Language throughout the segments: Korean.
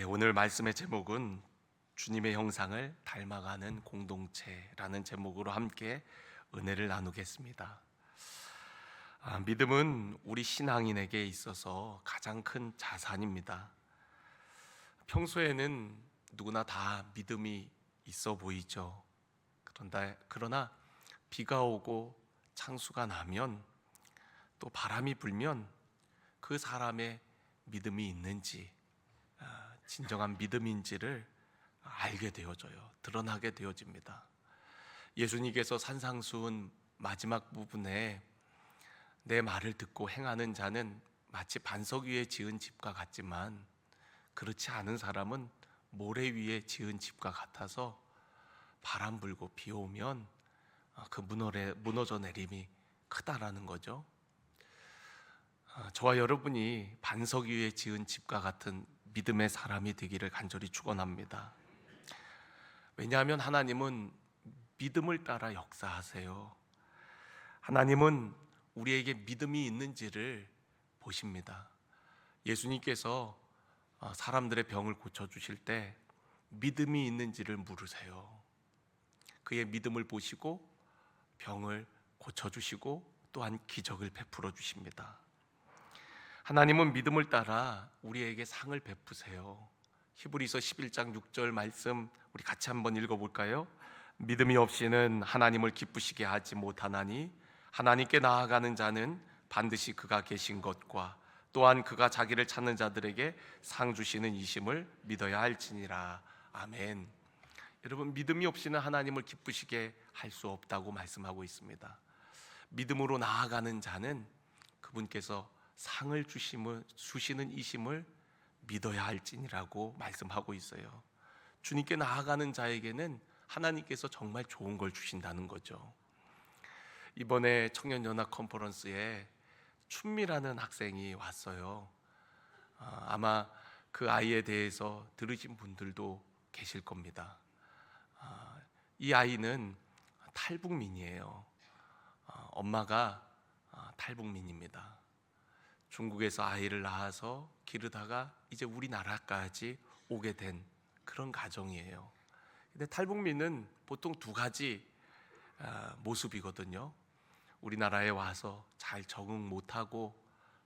오늘 말씀의 제목은 주님의 형상을 닮아가는 공동체라는 제목으로 함께 은혜를 나누겠습니다. 믿음은 우리 신앙인에게 있어서 가장 큰 자산입니다. 평소에는 누구나 다 믿음이 있어 보이죠. 그러나 비가 오고 창수가 나면 또 바람이 불면 그 사람의 믿음이 있는지 진정한 믿음인지를 알게 되어져요. 드러나게 되어집니다. 예수님께서 산상수훈 마지막 부분에 내 말을 듣고 행하는 자는 마치 반석 위에 지은 집과 같지만 그렇지 않은 사람은 모래 위에 지은 집과 같아서 바람 불고 비 오면 그 무너져 내림이 크다라는 거죠. 저와 여러분이 반석 위에 지은 집과 같은 믿음의 사람이 되기를 간절히 축원합니다. 왜냐하면 하나님은 믿음을 따라 역사하세요. 하나님은 우리에게 믿음이 있는지를 보십니다. 예수님께서 사람들의 병을 고쳐주실 때 믿음이 있는지를 물으세요. 그의 믿음을 보시고 병을 고쳐주시고 또한 기적을 베풀어 주십니다. 하나님은 믿음을 따라 우리에게 상을 베푸세요. 히브리서 11장 6절 말씀 우리 같이 한번 읽어볼까요? 믿음이 없이는 하나님을 기쁘시게 하지 못하나니 하나님께 나아가는 자는 반드시 그가 계신 것과 또한 그가 자기를 찾는 자들에게 상 주시는 이심을 믿어야 할지니라. 아멘. 여러분, 믿음이 없이는 하나님을 기쁘시게 할 수 없다고 말씀하고 있습니다. 믿음으로 나아가는 자는 그분께서 상을 주시는 이심을 믿어야 할지니라고 말씀하고 있어요. 주님께 나아가는 자에게는 하나님께서 정말 좋은 걸 주신다는 거죠. 이번에 청년연합 컨퍼런스에 춘미라는 학생이 왔어요. 아마 그 아이에 대해서 들으신 분들도 계실 겁니다. 이 아이는 탈북민이에요. 엄마가 탈북민입니다. 중국에서 아이를 낳아서 기르다가 이제 우리나라까지 오게 된 그런 가정이에요. 근데 탈북민은 보통 두 가지 모습이거든요. 우리나라에 와서 잘 적응 못하고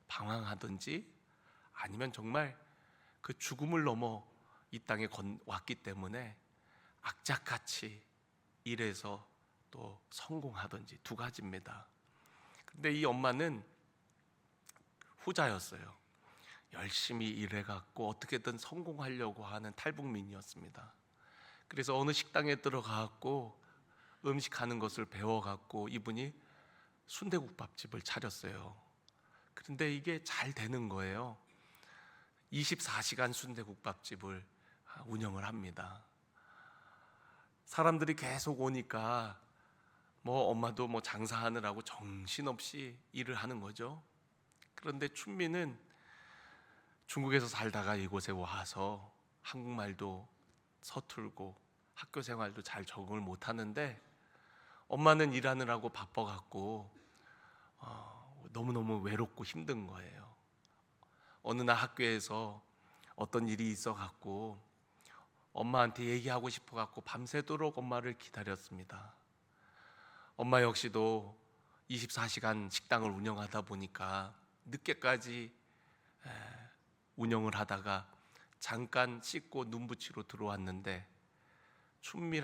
방황하든지 아니면 정말 그 죽음을 넘어 이 땅에 왔기 때문에 악착같이 일해서 또 성공하든지 두 가지입니다. 근데 이 엄마는 후자였어요. 열심히 일해갖고 어떻게든 성공하려고 하는 탈북민이었습니다. 그래서 어느 식당에 들어가갖고 음식하는 것을 배워갖고 이분이 순대국밥집을 차렸어요. 그런데 이게 잘 되는 거예요. 24시간 순대국밥집을 운영을 합니다. 사람들이 계속 오니까 엄마도 장사하느라고 정신없이 일을 하는 거죠. 그런데 춘미는 중국에서 살다가 이곳에 와서 한국말도 서툴고 학교 생활도 잘 적응을 못하는데 엄마는 일하느라고 바빠갖고 너무너무 외롭고 힘든 거예요. 어느 날 학교에서 어떤 일이 있어갖고 엄마한테 얘기하고 싶어갖고 밤새도록 엄마를 기다렸습니다. 엄마 역시도 24시간 식당을 운영하다 보니까 늦게까지 운영을 하다가 잠깐 씻고 눈 붙이러 들어왔는데 춘미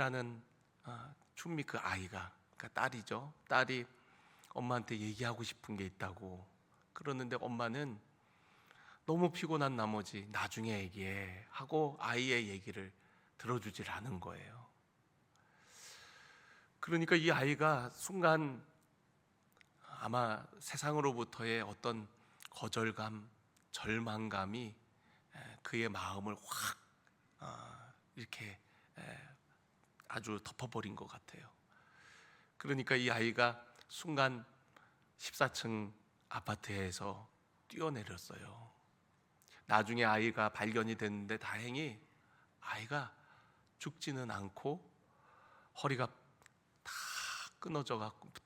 그 아이가, 그러니까 딸이죠. 딸이 엄마한테 얘기하고 싶은 게 있다고 그러는데 엄마는 너무 피곤한 나머지 나중에 얘기해 하고 아이의 얘기를 들어주질 않은 거예요. 그러니까 이 아이가 순간 아마 세상으로부터의 어떤 거절감, 절망감이 그의 마음을 확 이렇게 아주 덮어버린 것 같아요. 그러니까 이 아이가 순간 14층 아파트에서 뛰어내렸어요. 나중에 아이가 발견이 됐는데 다행히 아이가 죽지는 않고 허리가 다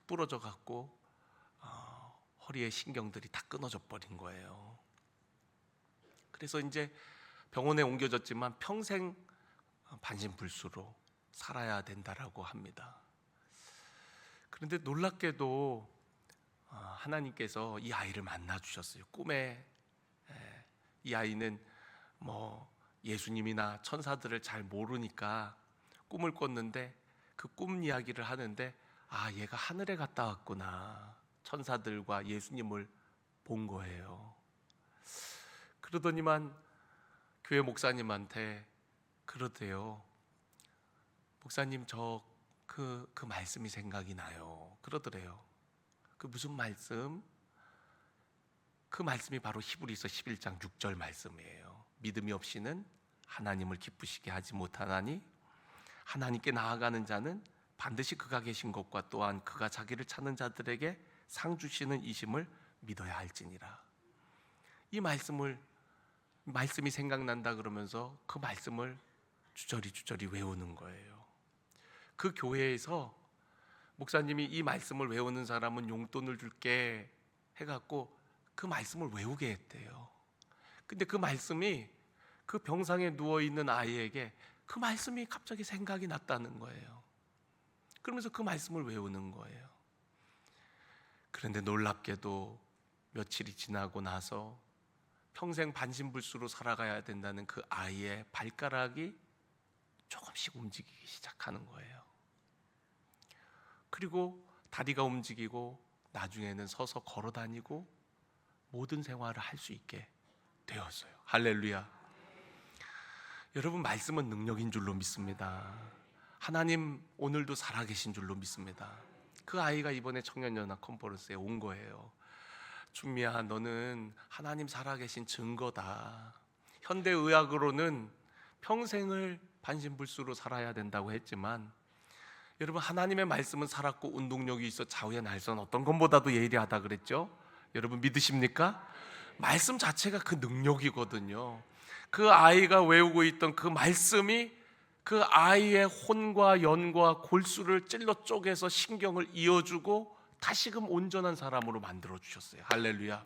부러져 갖고 허리의 신경들이 다 끊어져 버린 거예요. 그래서 이제 병원에 옮겨졌지만 평생 반신불수로 살아야 된다라고 합니다. 그런데 놀랍게도 하나님께서 이 아이를 만나 주셨어요. 꿈에. 이 아이는 예수님이나 천사들을 잘 모르니까 꿈을 꿨는데 그 꿈 이야기를 하는데 얘가 하늘에 갔다 왔구나. 천사들과 예수님을 본 거예요. 그러더니만 교회 목사님한테 그러대요. 목사님, 저 그 말씀이 생각이 나요. 그러더래요. 그 무슨 말씀? 그 말씀이 바로 히브리서 11장 6절 말씀이에요. 믿음이 없이는 하나님을 기쁘시게 하지 못하나니 하나님께 나아가는 자는 반드시 그가 계신 것과 또한 그가 자기를 찾는 자들에게 상 주시는 이심을 믿어야 할지니라. 이 말씀이 생각난다 그러면서 그 말씀을 주저리 외우는 거예요. 그 교회에서 목사님이 이 말씀을 외우는 사람은 용돈을 줄게 해갖고 그 말씀을 외우게 했대요. 근데 그 말씀이 그 병상에 누워있는 아이에게 그 말씀이 갑자기 생각이 났다는 거예요. 그러면서 그 말씀을 외우는 거예요. 그런데 놀랍게도 며칠이 지나고 나서 평생 반신불수로 살아가야 된다는 그 아이의 발가락이 조금씩 움직이기 시작하는 거예요. 그리고 다리가 움직이고 나중에는 서서 걸어 다니고 모든 생활을 할 수 있게 되었어요. 할렐루야. 여러분, 말씀은 능력인 줄로 믿습니다. 하나님 오늘도 살아계신 줄로 믿습니다. 그 아이가 이번에 청년연합 컨퍼런스에 온 거예요. 준미야, 너는 하나님 살아계신 증거다. 현대의학으로는 평생을 반신불수로 살아야 된다고 했지만 여러분, 하나님의 말씀은 살았고 운동력이 있어 좌우의 날선 어떤 것보다도 예리하다 그랬죠? 여러분 믿으십니까? 말씀 자체가 그 능력이거든요. 그 아이가 외우고 있던 그 말씀이 그 아이의 혼과 연과 골수를 찔러 쪼개서 신경을 이어주고 다시금 온전한 사람으로 만들어 주셨어요. 할렐루야.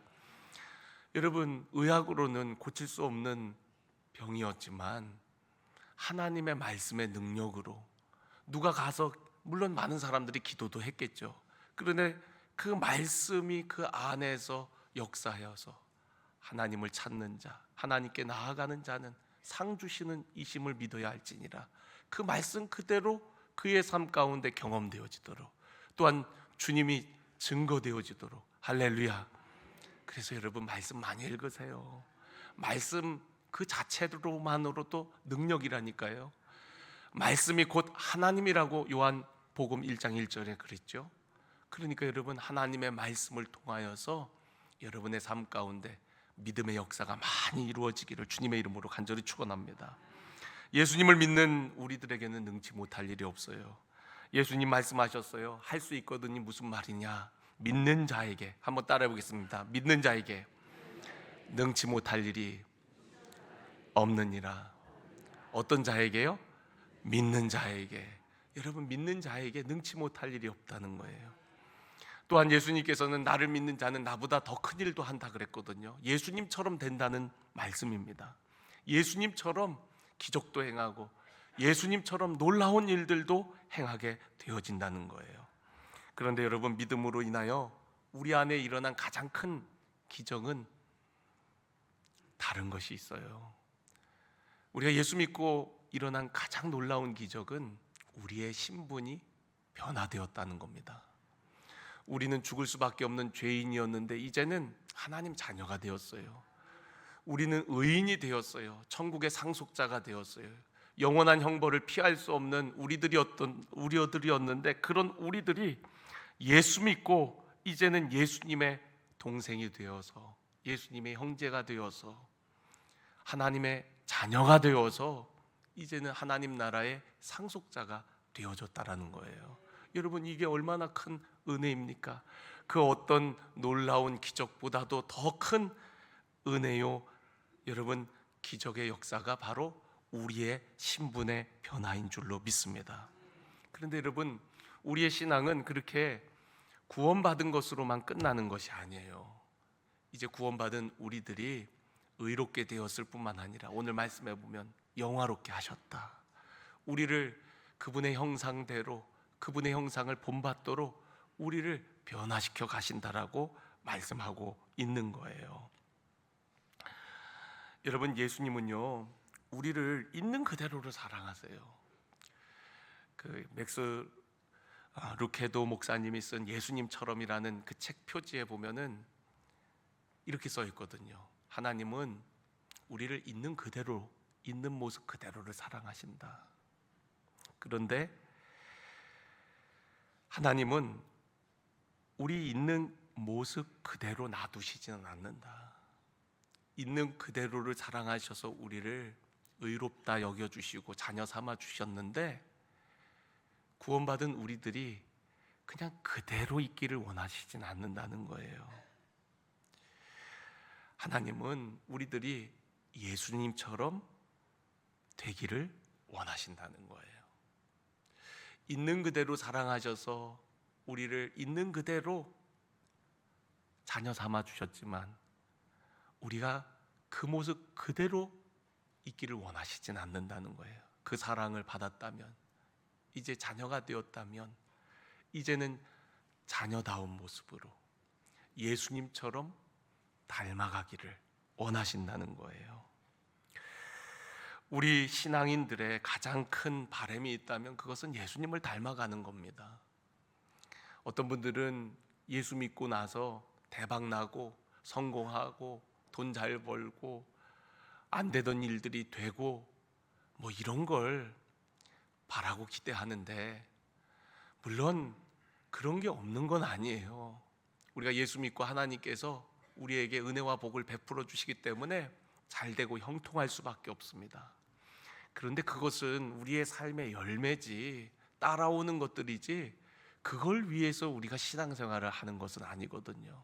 여러분, 의학으로는 고칠 수 없는 병이었지만 하나님의 말씀의 능력으로 누가 가서, 물론 많은 사람들이 기도도 했겠죠. 그런데 그 말씀이 그 안에서 역사하여서 하나님을 찾는 자, 하나님께 나아가는 자는 상 주시는 이심을 믿어야 할지니라. 그 말씀 그대로 그의 삶 가운데 경험되어지도록, 또한 주님이 증거되어지도록. 할렐루야. 그래서 여러분, 말씀 많이 읽으세요. 말씀 그 자체로만으로도 능력이라니까요. 말씀이 곧 하나님이라고 요한복음 1장 1절에 그랬죠. 그러니까 여러분, 하나님의 말씀을 통하여서 여러분의 삶 가운데 믿음의 역사가 많이 이루어지기를 주님의 이름으로 간절히 축원합니다. 예수님을 믿는 우리들에게는 능치 못할 일이 없어요. 예수님 말씀하셨어요. 할 수 있거든요. 무슨 말이냐? 믿는 자에게, 한번 따라해 보겠습니다. 믿는 자에게 능치 못할 일이 없느니라. 어떤 자에게요? 믿는 자에게. 여러분, 믿는 자에게 능치 못할 일이 없다는 거예요. 또한 예수님께서는 나를 믿는 자는 나보다 더 큰 일도 한다 그랬거든요. 예수님처럼 된다는 말씀입니다. 예수님처럼 기적도 행하고 예수님처럼 놀라운 일들도 행하게 되어진다는 거예요. 그런데 여러분, 믿음으로 인하여 우리 안에 일어난 가장 큰 기적은 다른 것이 있어요. 우리가 예수 믿고 일어난 가장 놀라운 기적은 우리의 신분이 변화되었다는 겁니다. 우리는 죽을 수밖에 없는 죄인이었는데 이제는 하나님 자녀가 되었어요. 우리는 의인이 되었어요. 천국의 상속자가 되었어요. 영원한 형벌을 피할 수 없는 우리들이었는데 그런 우리들이 예수 믿고 이제는 예수님의 동생이 되어서, 예수님의 형제가 되어서, 하나님의 자녀가 되어서 이제는 하나님 나라의 상속자가 되어졌다라는 거예요. 여러분, 이게 얼마나 큰 은혜입니까? 그 어떤 놀라운 기적보다도 더 큰 은혜요. 여러분, 기적의 역사가 바로 우리의 신분의 변화인 줄로 믿습니다. 그런데 여러분, 우리의 신앙은 그렇게 구원받은 것으로만 끝나는 것이 아니에요. 이제 구원받은 우리들이 의롭게 되었을 뿐만 아니라 오늘 말씀해 보면 영화롭게 하셨다. 우리를 그분의 형상대로, 그분의 형상을 본받도록 우리를 변화시켜 가신다라고 말씀하고 있는 거예요. 여러분, 예수님은요 우리를 있는 그대로를 사랑하세요. 그 맥스 루케도 목사님이 쓴 예수님처럼이라는 그 책 표지에 보면은 이렇게 써 있거든요. 하나님은 우리를 있는 그대로, 있는 모습 그대로를 사랑하신다. 그런데 하나님은 우리 있는 모습 그대로 놔두시지는 않는다. 있는 그대로를 사랑하셔서 우리를 의롭다 여겨주시고 자녀 삼아 주셨는데, 구원받은 우리들이 그냥 그대로 있기를 원하시진 않는다는 거예요. 하나님은 우리들이 예수님처럼 되기를 원하신다는 거예요. 있는 그대로 사랑하셔서 우리를 있는 그대로 자녀 삼아 주셨지만 우리가 그 모습 그대로 있기를 원하시진 않는다는 거예요. 그 사랑을 받았다면, 이제 자녀가 되었다면 이제는 자녀다운 모습으로 예수님처럼 닮아가기를 원하신다는 거예요. 우리 신앙인들의 가장 큰 바람이 있다면 그것은 예수님을 닮아가는 겁니다. 어떤 분들은 예수 믿고 나서 대박 나고 성공하고 돈 잘 벌고 안 되던 일들이 되고 뭐 이런 걸 바라고 기대하는데, 물론 그런 게 없는 건 아니에요. 우리가 예수 믿고 하나님께서 우리에게 은혜와 복을 베풀어 주시기 때문에 잘 되고 형통할 수밖에 없습니다. 그런데 그것은 우리의 삶의 열매지, 따라오는 것들이지, 그걸 위해서 우리가 신앙생활을 하는 것은 아니거든요.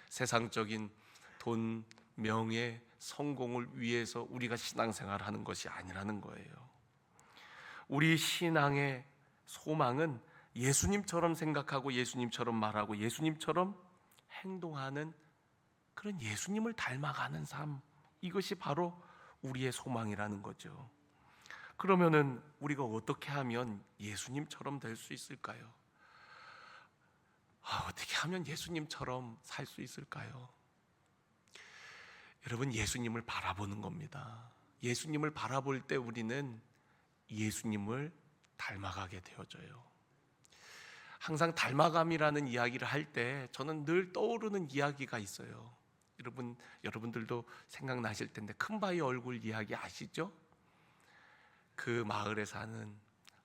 세상적인 돈, 명예, 성공을 위해서 우리가 신앙생활을 하는 것이 아니라는 거예요. 우리 신앙의 소망은 예수님처럼 생각하고 예수님처럼 말하고 예수님처럼 행동하는 그런 예수님을 닮아가는 삶, 이것이 바로 우리의 소망이라는 거죠. 그러면은 우리가 어떻게 하면 예수님처럼 될 수 있을까요? 어떻게 하면 예수님처럼 살 수 있을까요? 여러분, 예수님을 바라보는 겁니다. 예수님을 바라볼 때 우리는 예수님을 닮아가게 되어져요. 항상 닮아감이라는 이야기를 할 때 저는 늘 떠오르는 이야기가 있어요. 여러분들도 생각나실 텐데, 큰바위 얼굴 이야기 아시죠? 그 마을에 사는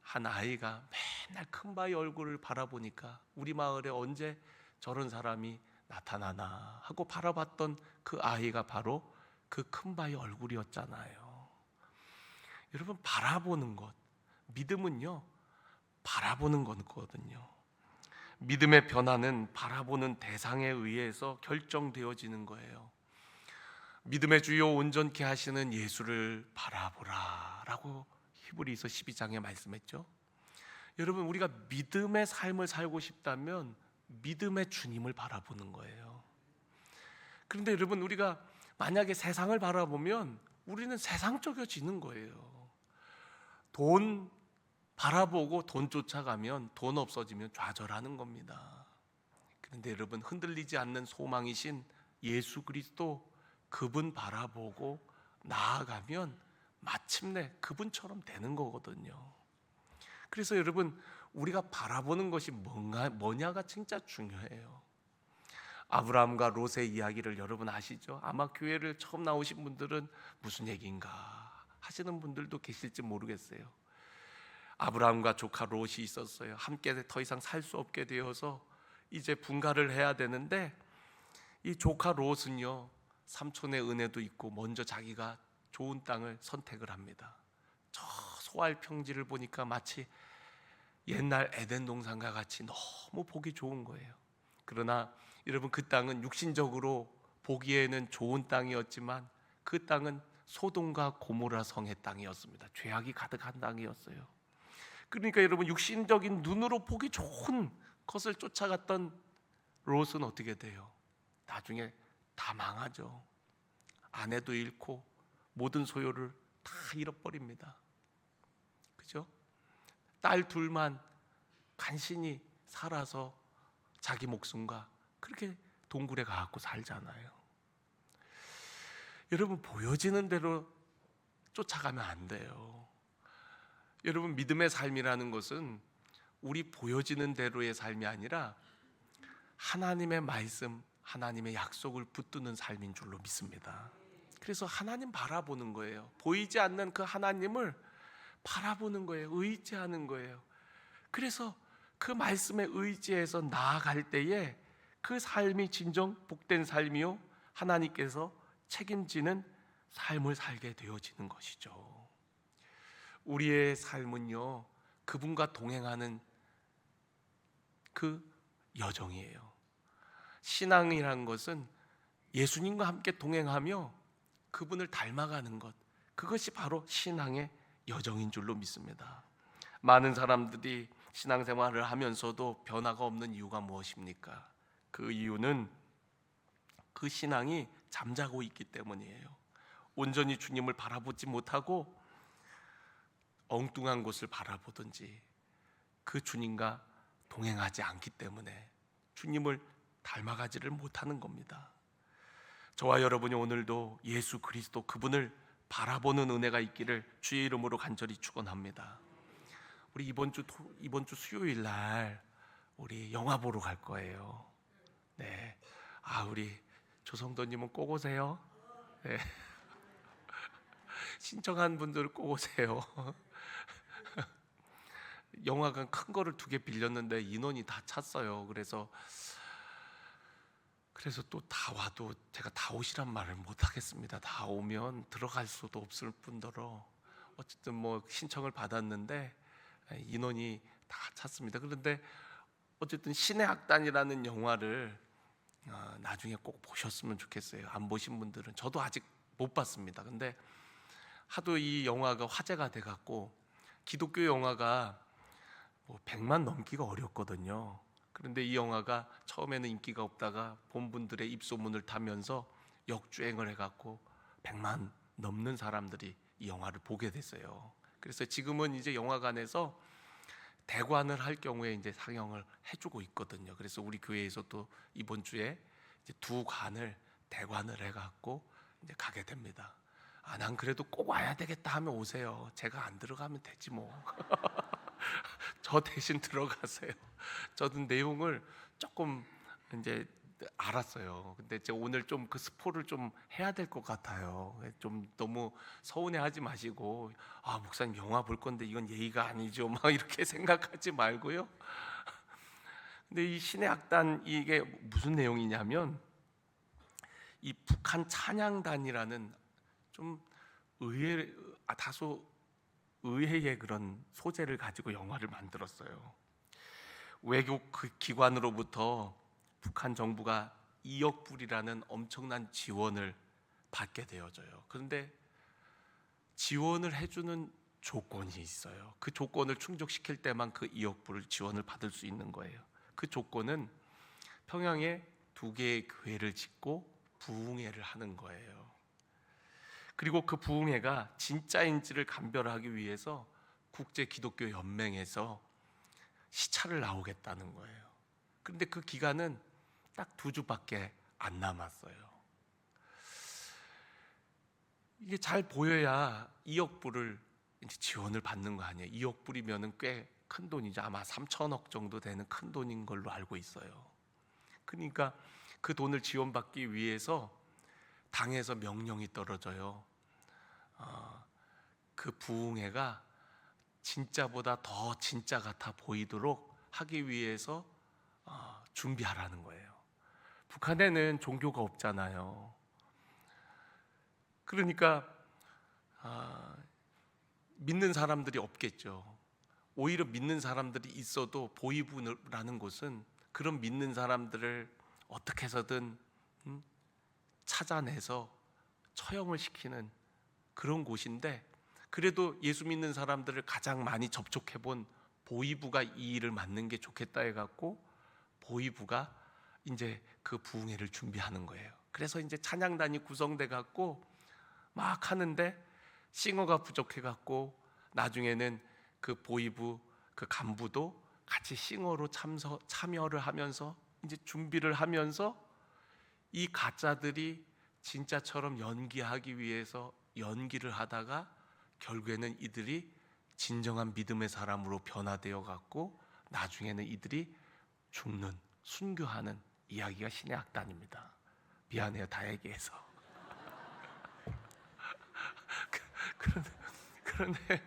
한 아이가 맨날 큰바위 얼굴을 바라보니까 우리 마을에 언제 저런 사람이 나타나나 하고 바라봤던 그 아이가 바로 그 큰바위 얼굴이었잖아요. 여러분, 바라보는 것, 믿음은요 바라보는 거거든요. 믿음의 변화는 바라보는 대상에 의해서 결정되어지는 거예요. 믿음의 주요 온전케 하시는 예수를 바라보라 라고 히브리서 12장에 말씀했죠. 여러분, 우리가 믿음의 삶을 살고 싶다면 믿음의 주님을 바라보는 거예요. 그런데 여러분, 우리가 만약에 세상을 바라보면 우리는 세상적이어지는 거예요. 돈 바라보고 돈 쫓아가면, 돈 없어지면 좌절하는 겁니다. 그런데 여러분, 흔들리지 않는 소망이신 예수 그리스도, 그분 바라보고 나아가면 마침내 그분처럼 되는 거거든요. 그래서 여러분, 우리가 바라보는 것이 뭐냐가 진짜 중요해요. 아브라함과 롯의 이야기를 여러분 아시죠? 아마 교회를 처음 나오신 분들은 무슨 얘기인가 하시는 분들도 계실지 모르겠어요. 아브라함과 조카 롯이 있었어요. 함께 더 이상 살 수 없게 되어서 이제 분가를 해야 되는데, 이 조카 롯은요 삼촌의 은혜도 있고 먼저 자기가 좋은 땅을 선택을 합니다. 저 소알 평지를 보니까 마치 옛날 에덴 동산과 같이 너무 보기 좋은 거예요. 그러나 여러분, 그 땅은 육신적으로 보기에는 좋은 땅이었지만 그 땅은 소돔과 고모라 성의 땅이었습니다. 죄악이 가득한 땅이었어요. 그러니까 여러분, 육신적인 눈으로 보기 좋은 것을 쫓아갔던 롯은 어떻게 돼요? 나중에 다 망하죠. 아내도 잃고 모든 소유를 다 잃어버립니다. 그죠? 딸 둘만 간신히 살아서 자기 목숨과 그렇게 동굴에 가갖고 살잖아요. 여러분, 보여지는 대로 쫓아가면 안 돼요. 여러분, 믿음의 삶이라는 것은 우리 보여지는 대로의 삶이 아니라 하나님의 말씀, 하나님의 약속을 붙드는 삶인 줄로 믿습니다. 그래서 하나님 바라보는 거예요. 보이지 않는 그 하나님을 바라보는 거예요. 의지하는 거예요. 그래서 그 말씀에 의지해서 나아갈 때에 그 삶이 진정 복된 삶이요, 하나님께서 책임지는 삶을 살게 되어지는 것이죠. 우리의 삶은요, 그분과 동행하는 그 여정이에요. 신앙이란 것은 예수님과 함께 동행하며 그분을 닮아가는 것, 그것이 바로 신앙의 여정인 줄로 믿습니다. 많은 사람들이 신앙생활을 하면서도 변화가 없는 이유가 무엇입니까? 그 이유는 그 신앙이 잠자고 있기 때문이에요. 온전히 주님을 바라보지 못하고 엉뚱한 곳을 바라보든지 그 주님과 동행하지 않기 때문에 주님을 닮아가지를 못하는 겁니다. 저와 여러분이 오늘도 예수 그리스도 그분을 바라보는 은혜가 있기를 주의 이름으로 간절히 축원합니다. 우리 이번 주 수요일 날 우리 영화 보러 갈 거예요. 네, 우리 조성도님은 꼭 오세요. 네. 신청한 분들 꼭 오세요. 영화관 큰 거를 2개 빌렸는데 인원이 다 찼어요. 그래서 또 다 와도 제가 다 오시란 말을 못 하겠습니다. 다 오면 들어갈 수도 없을 뿐더러 어쨌든 뭐 신청을 받았는데 인원이 다 찼습니다. 그런데 어쨌든 신의 악단이라는 영화를 나중에 꼭 보셨으면 좋겠어요. 안 보신 분들은, 저도 아직 못 봤습니다. 근데 하도 이 영화가 화제가 돼갖고, 기독교 영화가 뭐 100만 넘기가 어렵거든요. 그런데 이 영화가 처음에는 인기가 없다가 본 분들의 입소문을 타면서 역주행을 해갖고 100만 넘는 사람들이 이 영화를 보게 됐어요. 그래서 지금은 이제 영화관에서 대관을 할 경우에 이제 상영을 해주고 있거든요. 그래서 우리 교회에서도 이번 주에 이제 2관을 대관을 해갖고 이제 가게 됩니다. 난 그래도 꼭 와야 되겠다 하면 오세요. 제가 안 들어가면 되지 뭐. 저 대신 들어가세요. 저도 내용을 조금 이제 알았어요. 근데 제가 오늘 좀 그 스포를 좀 해야 될 것 같아요. 좀 너무 서운해하지 마시고, 목사님 영화 볼 건데 이건 예의가 아니죠, 막 이렇게 생각하지 말고요. 근데 이 신의 악단, 이게 무슨 내용이냐면, 이 북한 찬양단이라는 좀 다소 의외의 그런 소재를 가지고 영화를 만들었어요. 외교 기관으로부터 북한 정부가 2억 불이라는 엄청난 지원을 받게 되어져요. 그런데 지원을 해주는 조건이 있어요. 그 조건을 충족시킬 때만 그 2억 불을 지원을 받을 수 있는 거예요. 그 조건은 평양에 2개의 교회를 짓고 부흥회를 하는 거예요. 그리고 그 부흥회가 진짜인지를 감별하기 위해서 국제 기독교 연맹에서 시찰을 나오겠다는 거예요. 그런데 그 기간은 딱 2주밖에 안 남았어요. 이게 잘 보여야 2억 불을 이제 지원을 받는 거 아니에요. 2억 불이면은 꽤 큰 돈이죠. 아마 3천억 정도 되는 큰 돈인 걸로 알고 있어요. 그러니까 그 돈을 지원받기 위해서 당에서 명령이 떨어져요. 그 부흥회가 진짜보다 더 진짜 같아 보이도록 하기 위해서 준비하라는 거예요. 북한에는 종교가 없잖아요. 그러니까 믿는 사람들이 없겠죠. 오히려 믿는 사람들이 있어도 보이부라는 곳은 그런 믿는 사람들을 어떻게 해서든 찾아내서 처형을 시키는 그런 곳인데, 그래도 예수 믿는 사람들을 가장 많이 접촉해 본 보이부가 이 일을 맡는 게 좋겠다 해갖고 보이부가 이제 그 부흥회를 준비하는 거예요. 그래서 이제 찬양단이 구성돼 갖고 막 하는데 싱어가 부족해 갖고 나중에는 그 보이부 그 간부도 같이 싱어로 참여를 하면서 이제 준비를 하면서 이 가짜들이 진짜처럼 연기하기 위해서 연기를 하다가 결국에는 이들이 진정한 믿음의 사람으로 변화되어 갖고 나중에는 이들이 죽는, 순교하는 이야기가 신의 악단입니다. 미안해요, 다 얘기해서. 그런데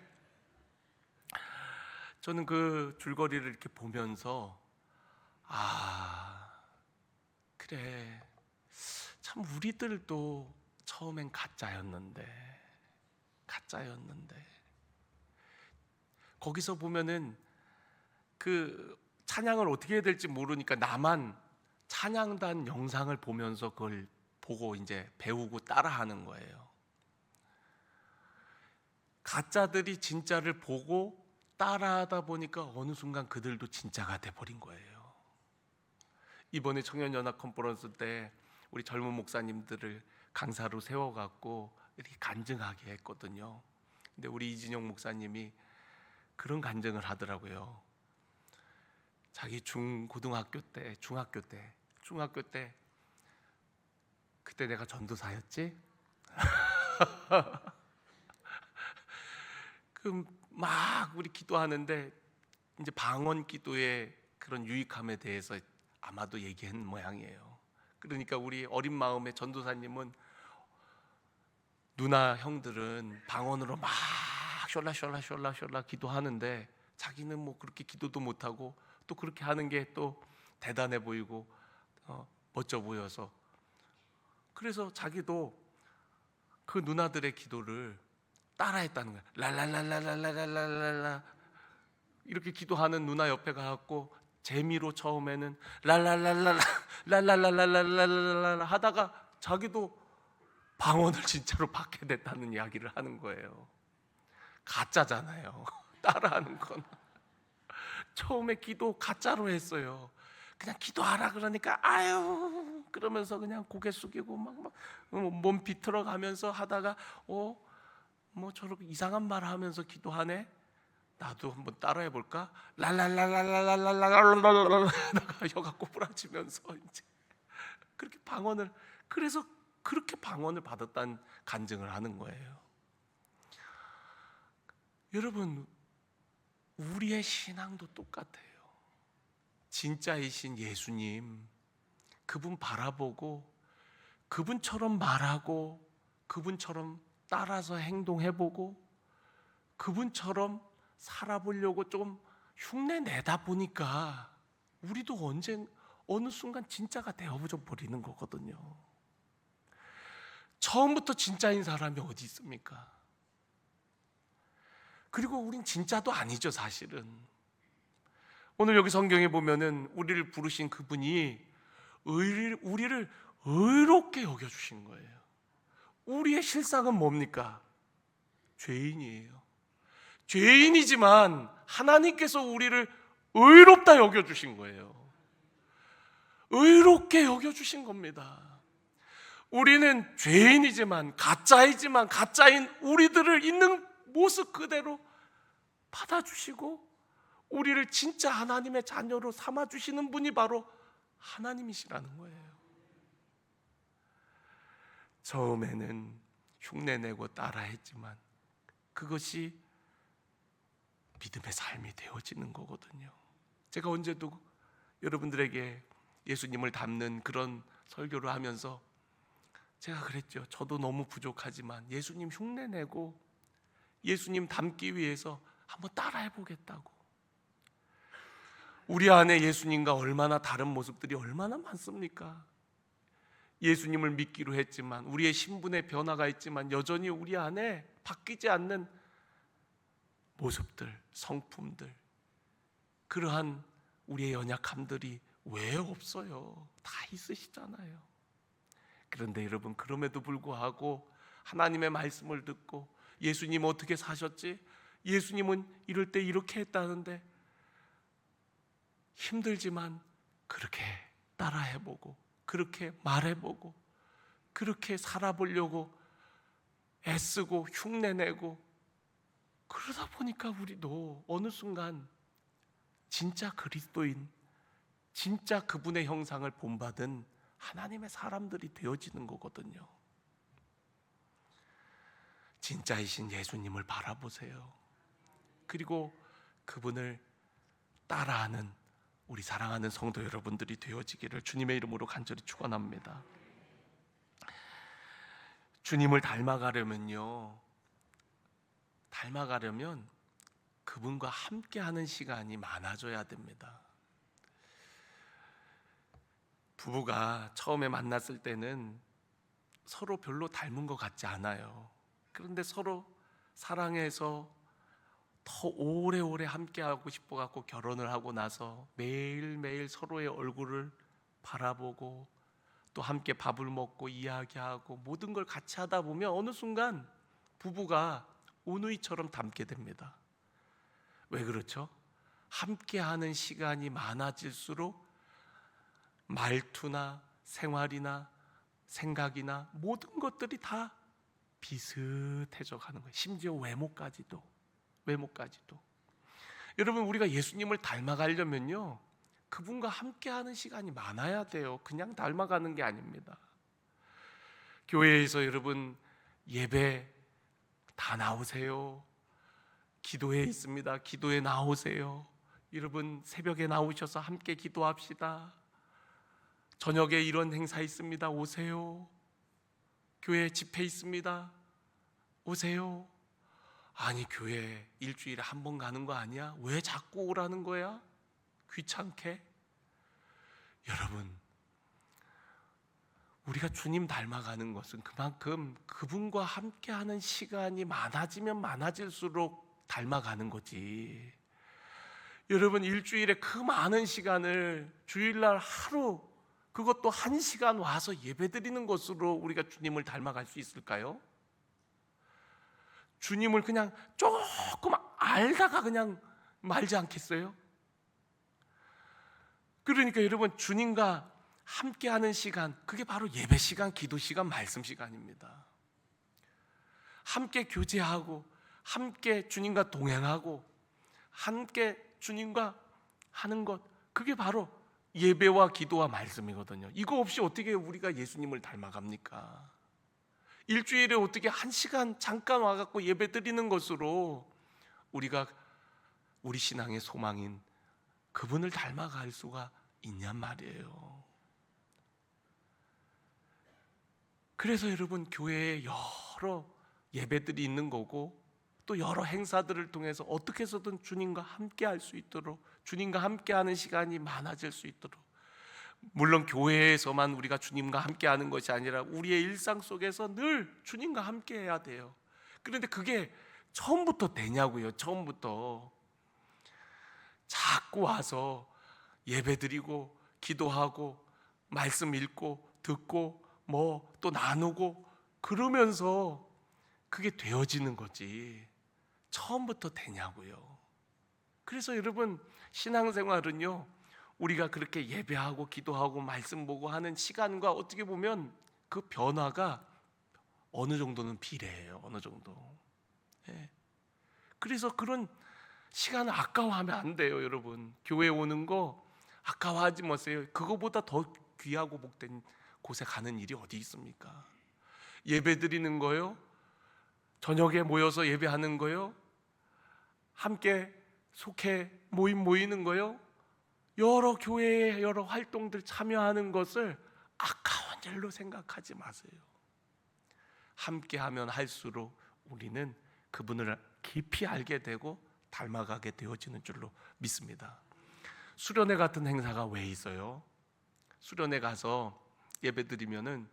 저는 그 줄거리를 이렇게 보면서 그래, 참 우리들도 처음엔 가짜였는데 거기서 보면은 그 찬양을 어떻게 해야 될지 모르니까 나만 찬양단 영상을 보면서 그걸 보고 이제 배우고 따라하는 거예요. 가짜들이 진짜를 보고 따라하다 보니까 어느 순간 그들도 진짜가 돼버린 거예요. 이번에 청년연합 컨퍼런스 때 우리 젊은 목사님들을 강사로 세워갖고 이렇게 간증하게 했거든요. 근데 우리 이진영 목사님이 그런 간증을 하더라고요. 자기 중학교 때 그때 내가 전도사였지? 그 막 우리 기도하는데 이제 방언 기도의 그런 유익함에 대해서 아마도 얘기한 모양이에요. 그러니까 우리 어린 마음의 전도사님은 누나 형들은 방언으로 막 숄라 기도하는데 자기는 뭐 그렇게 기도도 못하고 또 그렇게 하는 게 또 대단해 보이고 멋져 보여서 그래서 자기도 그 누나들의 기도를 따라했다는 거야. 랄랄랄랄랄랄랄랄라 이렇게 기도하는 누나 옆에 가갖고 재미로 처음에는 랄랄랄랄랄랄랄랄랄랄랄 하다가 자기도 방언을 진짜로 받게 됐다는 이야기를 하는 거예요. 가짜잖아요. 따라하는 건. 처음에 기도 가짜로 했어요. 그냥 기도하라 그러니까 아유 그러면서 그냥 고개 숙이고 막 몸 비틀어 가면서 하다가 뭐 저렇게 이상한 말 하면서 기도하네. 나도 한번 따라해 볼까? 랄랄랄랄랄랄랄랄랄랄랄랄 혀가 꼬부라지면서 이제 그렇게 방언을 그래서 그렇게 방언을 받았다는 간증을 하는 거예요. 여러분 우리의 신앙도 똑같아요. 진짜이신 예수님 그분 바라보고 그분처럼 말하고 그분처럼 따라서 행동해보고 그분처럼 살아보려고 좀 흉내 내다 보니까 우리도 어느 순간 진짜가 되어져 버리는 거거든요. 처음부터 진짜인 사람이 어디 있습니까? 그리고 우린 진짜도 아니죠, 사실은. 오늘 여기 성경에 보면은 우리를 부르신 그분이 우리를 의롭게 여겨주신 거예요. 우리의 실상은 뭡니까? 죄인이에요. 죄인이지만 하나님께서 우리를 의롭다 여겨주신 거예요. 의롭게 여겨주신 겁니다. 우리는 죄인이지만 가짜이지만 가짜인 우리들을 있는 모습 그대로 받아주시고 우리를 진짜 하나님의 자녀로 삼아주시는 분이 바로 하나님이시라는 거예요. 처음에는 흉내내고 따라했지만 그것이 믿음의 삶이 되어지는 거거든요. 제가 언제도 여러분들에게 예수님을 닮는 그런 설교를 하면서 제가 그랬죠. 저도 너무 부족하지만 예수님 흉내내고 예수님 닮기 위해서 한번 따라해보겠다고. 우리 안에 예수님과 얼마나 다른 모습들이 얼마나 많습니까? 예수님을 믿기로 했지만 우리의 신분의 변화가 있지만 여전히 우리 안에 바뀌지 않는 모습들, 성품들, 그러한 우리의 연약함들이 왜 없어요? 다 있으시잖아요. 그런데 여러분 그럼에도 불구하고 하나님의 말씀을 듣고 예수님 어떻게 사셨지? 예수님은 이럴 때 이렇게 했다는데 힘들지만 그렇게 따라해보고 그렇게 말해보고 그렇게 살아보려고 애쓰고 흉내내고 그러다 보니까 우리도 어느 순간 진짜 그리스도인, 진짜 그분의 형상을 본받은 하나님의 사람들이 되어지는 거거든요. 진짜이신 예수님을 바라보세요. 그리고 그분을 따라하는 우리 사랑하는 성도 여러분들이 되어지기를 주님의 이름으로 간절히 축원합니다. 주님을 닮아가려면 그분과 함께하는 시간이 많아져야 됩니다. 부부가 처음에 만났을 때는 서로 별로 닮은 것 같지 않아요. 그런데 서로 사랑해서 더 오래오래 함께하고 싶어갖고 결혼을 하고 나서 매일매일 서로의 얼굴을 바라보고 또 함께 밥을 먹고 이야기하고 모든 걸 같이 하다 보면 어느 순간 부부가 온누이처럼 닮게 됩니다. 왜 그렇죠? 함께하는 시간이 많아질수록 말투나 생활이나 생각이나 모든 것들이 다 비슷해져 가는 거예요. 심지어 외모까지도. 여러분, 우리가 예수님을 닮아가려면요, 그분과 함께하는 시간이 많아야 돼요. 그냥 닮아가는 게 아닙니다. 교회에서 여러분 예배 다 나오세요. 기도회 있습니다. 기도에 나오세요. 여러분 새벽에 나오셔서 함께 기도합시다. 저녁에 이런 행사 있습니다. 오세요. 교회 집회 있습니다. 오세요. 아니, 교회 일주일에 한 번 가는 거 아니야? 왜 자꾸 오라는 거야? 귀찮게? 여러분, 우리가 주님 닮아가는 것은 그만큼 그분과 함께하는 시간이 많아지면 많아질수록 닮아가는 거지. 여러분, 일주일에 그 많은 시간을 주일날 하루, 그것도 1시간 와서 예배드리는 것으로 우리가 주님을 닮아갈 수 있을까요? 주님을 그냥 조금 알다가 그냥 말지 않겠어요? 그러니까 여러분, 주님과 함께하는 시간, 그게 바로 예배 시간, 기도 시간, 말씀 시간입니다. 함께 교제하고 함께 주님과 동행하고 함께 주님과 하는 것, 그게 바로 예배와 기도와 말씀이거든요. 이거 없이 어떻게 우리가 예수님을 닮아갑니까? 일주일에 어떻게 1시간 잠깐 와갖고 예배 드리는 것으로 우리가 우리 신앙의 소망인 그분을 닮아갈 수가 있냔 말이에요. 그래서 여러분, 교회에 여러 예배들이 있는 거고 또 여러 행사들을 통해서 어떻게 해서든 주님과 함께 할 수 있도록, 주님과 함께 하는 시간이 많아질 수 있도록, 물론 교회에서만 우리가 주님과 함께 하는 것이 아니라 우리의 일상 속에서 늘 주님과 함께 해야 돼요. 그런데 그게 처음부터 되냐고요. 처음부터 자꾸 와서 예배드리고 기도하고 말씀 읽고 듣고 뭐 또 나누고 그러면서 그게 되어지는 거지 처음부터 되냐고요. 그래서 여러분, 신앙생활은요, 우리가 그렇게 예배하고 기도하고 말씀 보고 하는 시간과 어떻게 보면 그 변화가 어느 정도는 비례해요. 어느 정도. 예. 그래서 그런 시간을 아까워하면 안 돼요. 여러분, 교회 오는 거 아까워하지 마세요. 그거보다 더 귀하고 복된 곳에 가는 일이 어디 있습니까? 예배 드리는 거요, 저녁에 모여서 예배하는 거요, 함께 속해 모이는 거요, 여러 교회의 여러 활동들 참여하는 것을 아까운 일로 생각하지 마세요. 함께하면 할수록 우리는 그분을 깊이 알게 되고 닮아가게 되어지는 줄로 믿습니다. 수련회 같은 행사가 왜 있어요? 수련회 가서 예배 드리면은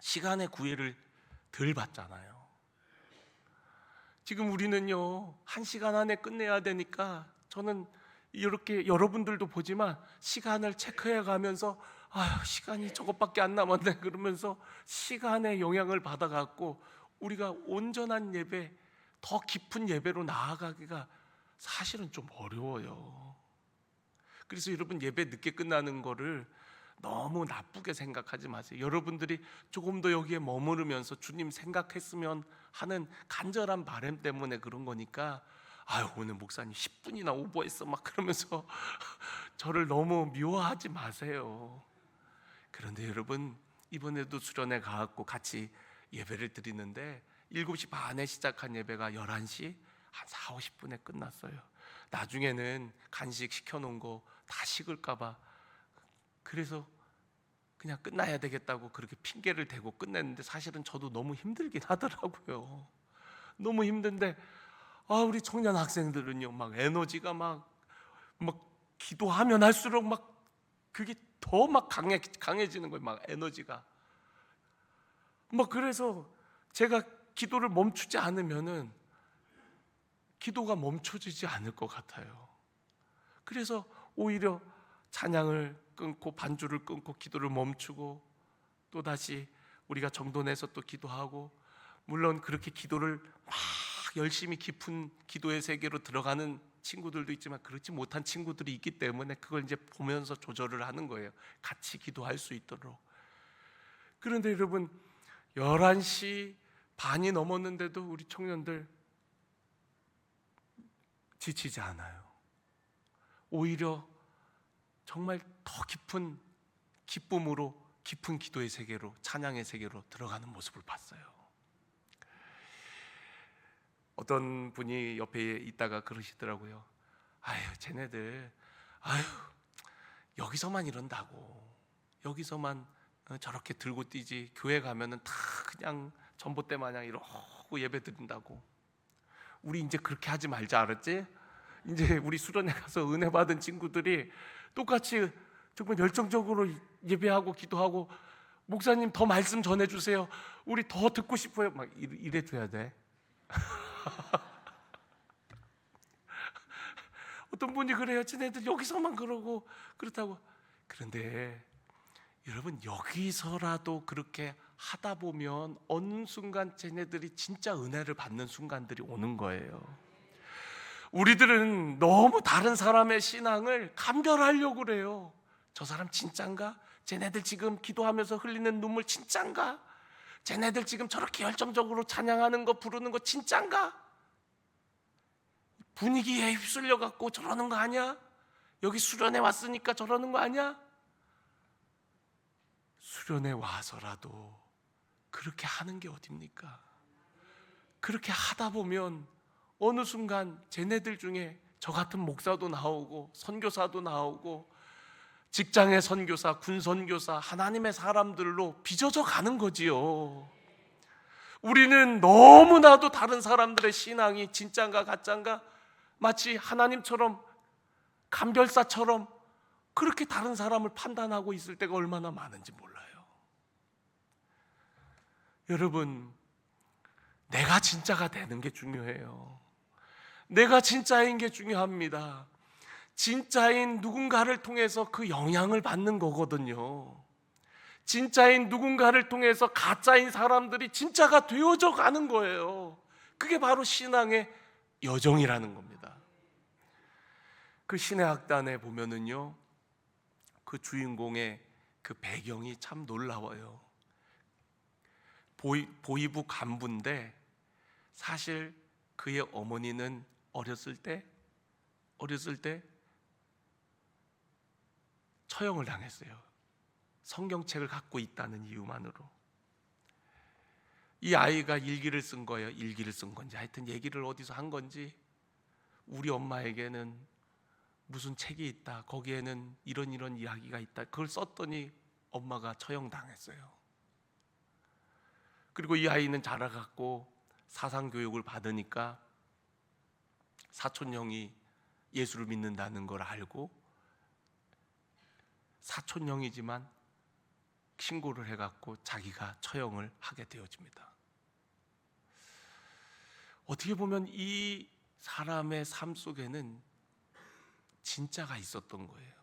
시간의 구애를 덜 받잖아요. 지금 우리는요, 1시간 안에 끝내야 되니까 저는 이렇게 여러분들도 보지만 시간을 체크해 가면서 아유, 시간이 저것밖에 안 남았네 그러면서 시간의 영향을 받아갖고 우리가 온전한 예배, 더 깊은 예배로 나아가기가 사실은 좀 어려워요. 그래서 여러분, 예배 늦게 끝나는 거를 너무 나쁘게 생각하지 마세요. 여러분들이 조금 더 여기에 머무르면서 주님 생각했으면 하는 간절한 바람 때문에 그런 거니까, 아유 오늘 목사님 10분이나 오버했어 막 그러면서 저를 너무 미워하지 마세요. 그런데 여러분, 이번에도 수련회 가갖고 같이 예배를 드리는데 7시 반에 시작한 예배가 11시 한 4, 50분에 끝났어요. 나중에는 간식 시켜놓은 거 다 식을까봐 그래서 그냥 끝나야 되겠다고 그렇게 핑계를 대고 끝냈는데, 사실은 저도 너무 힘들긴 하더라고요. 너무 힘든데 우리 청년 학생들은요 막 에너지가 막 기도하면 할수록 막 그게 더 막 강해지는 거예요. 막 에너지가 막. 그래서 제가 기도를 멈추지 않으면은 기도가 멈춰지지 않을 것 같아요. 그래서 오히려 찬양을 끊고 반주를 끊고 기도를 멈추고 또 다시 우리가 정돈해서 또 기도하고, 물론 그렇게 기도를 막 열심히 깊은 기도의 세계로 들어가는 친구들도 있지만 그렇지 못한 친구들이 있기 때문에 그걸 이제 보면서 조절을 하는 거예요. 같이 기도할 수 있도록. 그런데 여러분, 11시 반이 넘었는데도 우리 청년들 지치지 않아요. 오히려 정말 더 깊은 기쁨으로 깊은 기도의 세계로, 찬양의 세계로 들어가는 모습을 봤어요. 어떤 분이 옆에 있다가 그러시더라고요. 아유 쟤네들 여기서만 이런다고, 여기서만 저렇게 들고 뛰지 교회 가면은 다 그냥 전봇대 마냥 이러고 예배 드린다고. 우리 이제 그렇게 하지 말자, 알았지? 이제 우리 수련회 가서 은혜 받은 친구들이 똑같이 정말 열정적으로 예배하고 기도하고, 목사님 더 말씀 전해주세요, 우리 더 듣고 싶어요, 막 이래줘야 돼. 어떤 분이 그래요. 쟤네들 여기서만 그러고 그렇다고. 그런데 여러분, 여기서라도 그렇게 하다 보면 어느 순간 쟤네들이 진짜 은혜를 받는 순간들이 오는 거예요. 우리들은 너무 다른 사람의 신앙을 감별하려고 그래요. 저 사람 진짠가? 쟤네들 지금 기도하면서 흘리는 눈물 진짠가? 쟤네들 지금 저렇게 열정적으로 찬양하는 거 부르는 거 진짠가? 분위기에 휩쓸려 갖고 저러는 거 아니야? 여기 수련회 왔으니까 저러는 거 아니야? 수련회 와서라도 그렇게 하는 게 어딥니까? 그렇게 하다 보면 어느 순간 쟤네들 중에 저 같은 목사도 나오고 선교사도 나오고 직장의 선교사, 군 선교사, 하나님의 사람들로 빚어져 가는 거지요. 우리는 너무나도 다른 사람들의 신앙이 진짠가 가짠가 마치 하나님처럼 감별사처럼 그렇게 다른 사람을 판단하고 있을 때가 얼마나 많은지 몰라요. 여러분, 내가 진짜가 되는 게 중요해요. 내가 진짜인 게 중요합니다. 진짜인 누군가를 통해서 그 영향을 받는 거거든요. 진짜인 누군가를 통해서 가짜인 사람들이 진짜가 되어져 가는 거예요. 그게 바로 신앙의 여정이라는 겁니다. 그 신의 악단에 보면은요, 그 주인공의 그 배경이 참 놀라워요. 보이부 간부인데 사실 그의 어머니는 어렸을 때 처형을 당했어요. 성경책을 갖고 있다는 이유만으로. 이 아이가 일기를 쓴 거예요. 일기를 쓴 건지 하여튼 얘기를 어디서 한 건지, 우리 엄마에게는 무슨 책이 있다, 거기에는 이런 이야기가 있다, 그걸 썼더니 엄마가 처형당했어요. 그리고 이 아이는 자라갖고 사상교육을 받으니까 사촌형이 예수를 믿는다는 걸 알고 사촌형이지만 신고를 해갖고 자기가 처형을 하게 되어집니다. 어떻게 보면 이 사람의 삶 속에는 진짜가 있었던 거예요.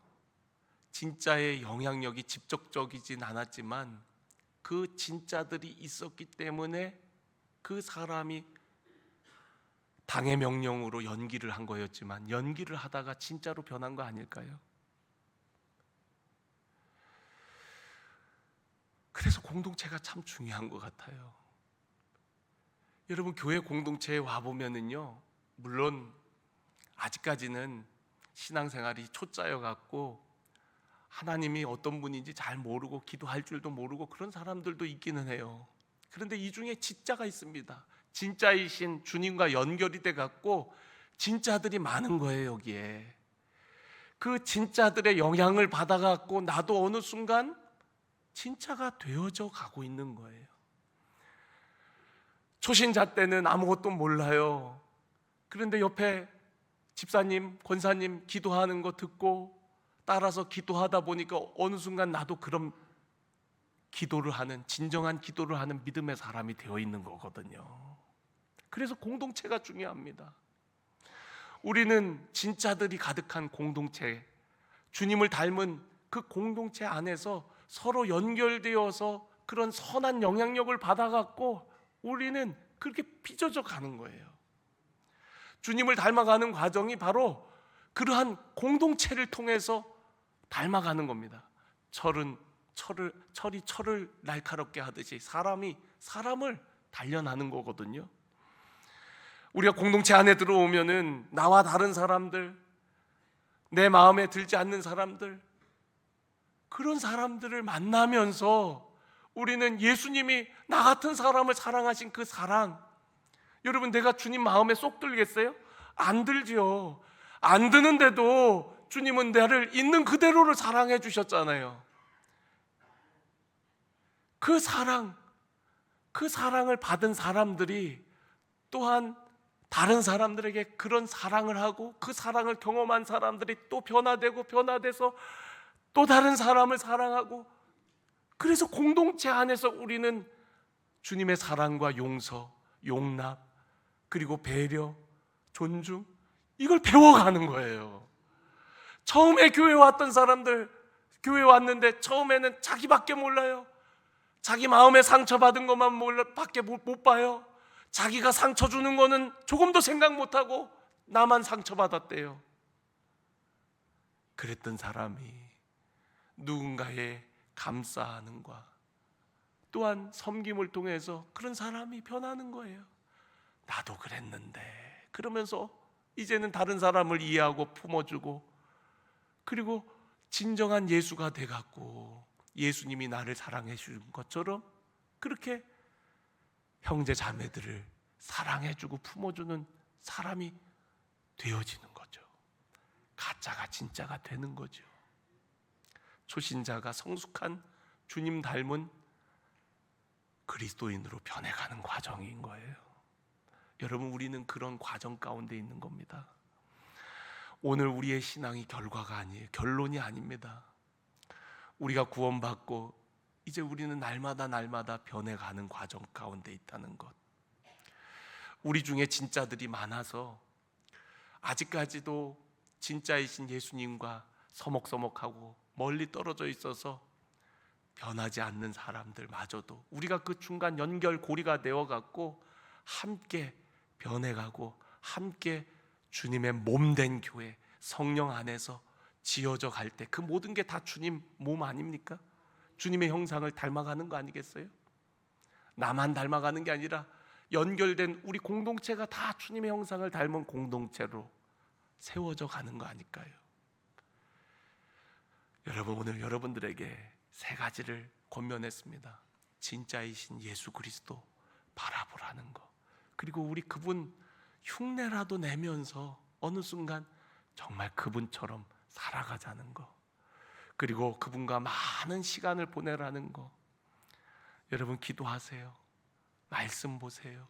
진짜의 영향력이 직접적이진 않았지만 그 진짜들이 있었기 때문에 그 사람이 당의 명령으로 연기를 한 거였지만 연기를 하다가 진짜로 변한 거 아닐까요? 그래서 공동체가 참 중요한 것 같아요. 여러분, 교회 공동체에 와보면은요, 물론 아직까지는 신앙생활이 초짜여 갖고 하나님이 어떤 분인지 잘 모르고 기도할 줄도 모르고 그런 사람들도 있기는 해요. 그런데 이 중에 진짜가 있습니다. 진짜이신 주님과 연결이 돼 갖고 진짜들이 많은 거예요. 여기에 그 진짜들의 영향을 받아 갖고 나도 어느 순간 진짜가 되어져 가고 있는 거예요. 초신자 때는 아무것도 몰라요. 그런데 옆에 집사님, 권사님 기도하는 거 듣고 따라서 기도하다 보니까 어느 순간 나도 그런 기도를 하는, 진정한 기도를 하는 믿음의 사람이 되어 있는 거거든요. 그래서 공동체가 중요합니다. 우리는 진짜들이 가득한 공동체, 주님을 닮은 그 공동체 안에서 서로 연결되어서 그런 선한 영향력을 받아갖고 우리는 그렇게 빚어져 가는 거예요. 주님을 닮아가는 과정이 바로 그러한 공동체를 통해서 닮아가는 겁니다. 철이 철을 날카롭게 하듯이 사람이 사람을 단련하는 거거든요. 우리가 공동체 안에 들어오면은 나와 다른 사람들, 내 마음에 들지 않는 사람들, 그런 사람들을 만나면서 우리는 예수님이 나 같은 사람을 사랑하신 그 사랑, 여러분, 내가 주님 마음에 쏙 들겠어요? 안 들지요. 안 드는데도 주님은 나를 있는 그대로를 사랑해 주셨잖아요. 그 사랑을 받은 사람들이 또한 다른 사람들에게 그런 사랑을 하고 그 사랑을 경험한 사람들이 또 변화돼서 또 다른 사람을 사랑하고, 그래서 공동체 안에서 우리는 주님의 사랑과 용서, 용납, 그리고 배려, 존중, 이걸 배워가는 거예요. 처음에 교회 왔던 사람들, 교회 왔는데 처음에는 자기밖에 몰라요. 자기 마음에 상처받은 것만 밖에 못 봐요. 자기가 상처 주는 거는 조금도 생각 못하고 나만 상처받았대요. 그랬던 사람이 누군가의 감싸안음과 또한 섬김을 통해서 그런 사람이 변하는 거예요. 나도 그랬는데, 그러면서 이제는 다른 사람을 이해하고 품어주고, 그리고 진정한 예수가 돼갖고 예수님이 나를 사랑해 주신 것처럼 그렇게 형제 자매들을 사랑해주고 품어주는 사람이 되어지는 거죠. 가짜가 진짜가 되는 거죠. 초신자가 성숙한 주님 닮은 그리스도인으로 변해가는 과정인 거예요. 여러분, 우리는 그런 과정 가운데 있는 겁니다. 오늘 우리의 신앙이 결과가 아니에요. 결론이 아닙니다. 우리가 구원받고 이제 우리는 날마다 변해가는 과정 가운데 있다는 것. 우리 중에 진짜들이 많아서 아직까지도 진짜이신 예수님과 서먹서먹하고 멀리 떨어져 있어서 변하지 않는 사람들마저도 우리가 그 중간 연결고리가 되어갖고 함께 변해가고 함께 주님의 몸된 교회, 성령 안에서 지어져 갈 때 그 모든 게 다 주님 몸 아닙니까? 주님의 형상을 닮아가는 거 아니겠어요? 나만 닮아가는 게 아니라 연결된 우리 공동체가 다 주님의 형상을 닮은 공동체로 세워져 가는 거 아닐까요? 여러분, 오늘 여러분들에게 세 가지를 권면했습니다. 진짜이신 예수 그리스도 바라보라는 거, 그리고 우리 그분 흉내라도 내면서 어느 순간 정말 그분처럼 살아가자는 거, 그리고 그분과 많은 시간을 보내라는 거. 여러분, 기도하세요. 말씀 보세요.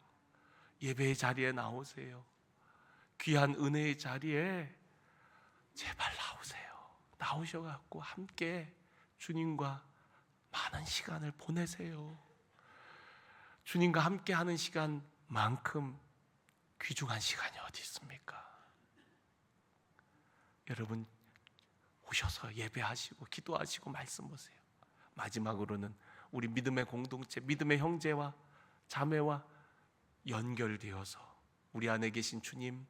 예배의 자리에 나오세요. 귀한 은혜의 자리에 제발 나오세요. 나오셔갖고 함께 주님과 많은 시간을 보내세요. 주님과 함께 하는 시간만큼 귀중한 시간이 어디 있습니까? 여러분, 오셔서 예배하시고 기도하시고 말씀 보세요. 마지막으로는 우리 믿음의 공동체, 믿음의 형제와 자매와 연결되어서 우리 안에 계신 주님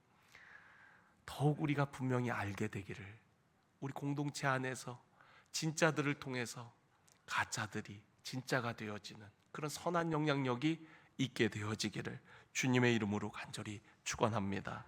더욱 우리가 분명히 알게 되기를, 우리 공동체 안에서 진짜들을 통해서 가짜들이 진짜가 되어지는 그런 선한 영향력이 있게 되어지기를 주님의 이름으로 간절히 축원합니다.